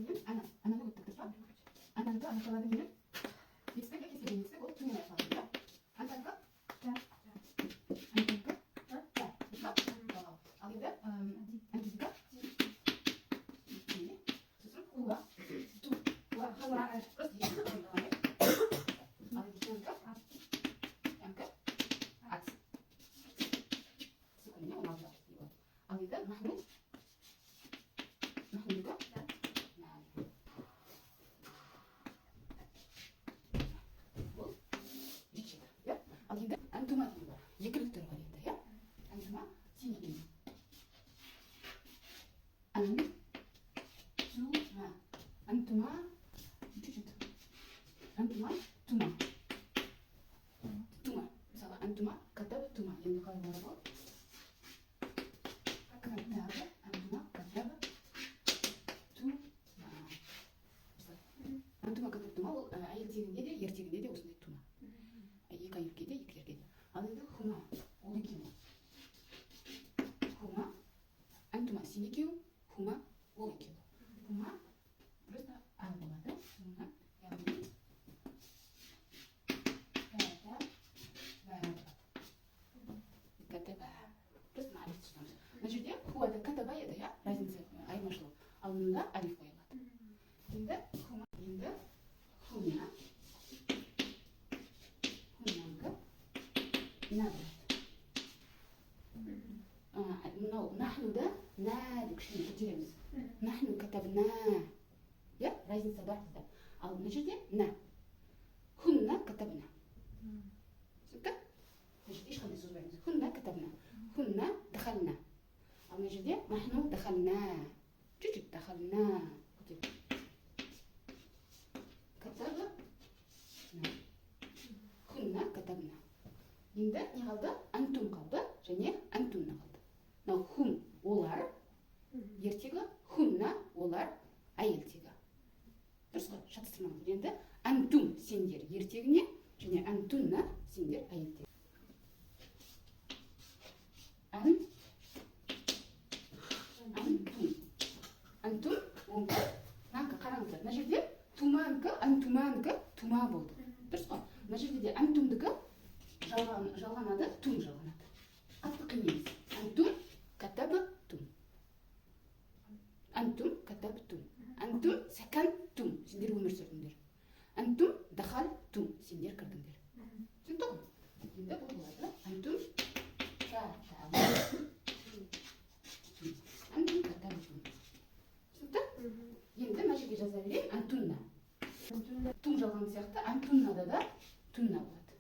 деген ана өттік дұрыс па? Ананы анықталады деген екістік кез келген екістік ол түмен аяқталады да. Антанка антанка ал енді антидика сосын хуа ту хуа хуа просто ал енді янка ат сукунне олмады ал енді нахну нахнука бұл жекшелер иә ал енді антума деген бар екілік түрі бар енді иә антума сен екен антума чуть-чуть антума тума тума мысалы антума катаб тума енді қалай болады бұл катабы антума катабы тума антума катаб тума ол әйел тегінде де ер тегінде де осындай тума екі әйелге де екі ерге де ал енді хума ол екеуі хума антума сен екеу хума ол екеу хума просто ал болады хума яғни катаба просто алиф тұтамыз мына жерде хуада катаба еді иә разница айырмашылығы ал мұнда алиф қойылады енді хума енді хуна хунанка надо мынау нахнуда на деп кішкене көтереміз нахну катабна иә разница бар бізде ал мына жерде на хунна катабна түсінікті мына жерде ешқандай созбаймыз хунна катабна хунна дахална ал мына жерде нахну дахална чуть-чуть дахална көтеріп катаба хунна катабна енді не қалды антум қалды және антунна қалды мынау хум олар ертегі хунна олар әйел тегі дұрыс қой шатастырмаңыз енді антум сендер ертегіне және антунна сендер әйел тегі антум оңға мынанікі қараңыздар мына жерде туманікі антуманікі тума болды дұрыс қой мына жерде де антумдікі жалғанады тум жалғанады қатты қиын емес антум катабы тум антум катабы тум антум сәкан тум сендер өмір сүрдіңдер антум дахал тум сендер кірдіңдер түсінікті ғой енді бұл болады антум катабы антум катабы тум түсінікті енді мына жерге жаза берейін антунна тум жалған сияқты антуннада да тунна болады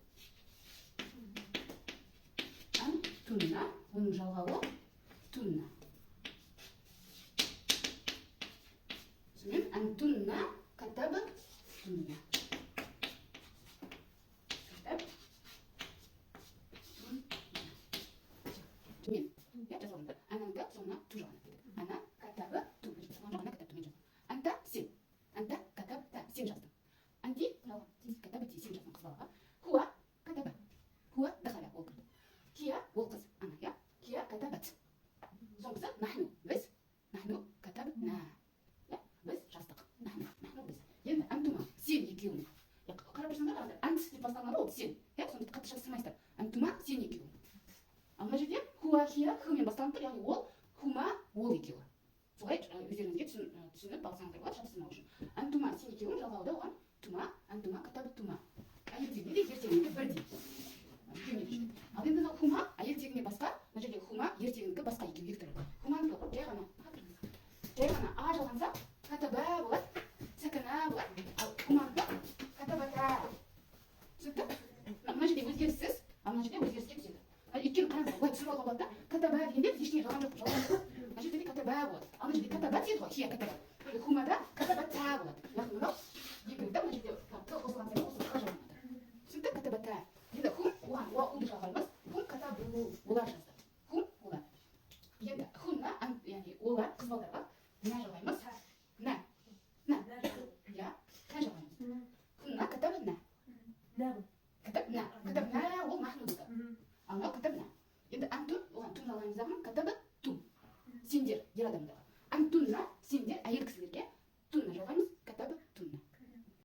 антунна оның жалғауы тунна сонымен антунна катабы тунна мен я жазылымды ананка соңына ту жалғанады ана катабы ту ана катаб тумен жаздым анта сен анта катаб та сен жаздым анти катабы ти сен жаздың қыз балаға хуа катаба хуа дахаля ол кірді кия ол қыз ана иә кия катабат соңғысы нахну біз нахну катабна иә біз жаздық нахну біз енді антума сен екеуің қарап тұрсаңдар қараңдар ант деп басталған ол сен иә соны қатты шатастырмайсыздар антума сен екеуің ал мына жерде хуа хия хымен басталып тұр яғни ол хума ол екеуі солай өздеріңізге түсініп алсаңыздар болады шатастырмау үшін антума сен екеуің жалғауда оған тума антума катабы тума әйел тегіне де ер тегіне де бірдей ал енді мынау хума әйел тегіне басқа мына жерде хума ер тегінікі басқа екеуі екі түрі хуманікі жай ғана а жалғанса катаба болады сәкана болады ал хуманікі катабата түсінікті мына жерде өзгеріссіз ал мына жерде өзгеріске түседі өйткені қараңыздар былай түсіріп алуға болады да катаба дегенде біз ештеңе жалған жоқ мына жерде катаба болады ал мына жерде катаба дейді ғой хия катаба хумада катабата болады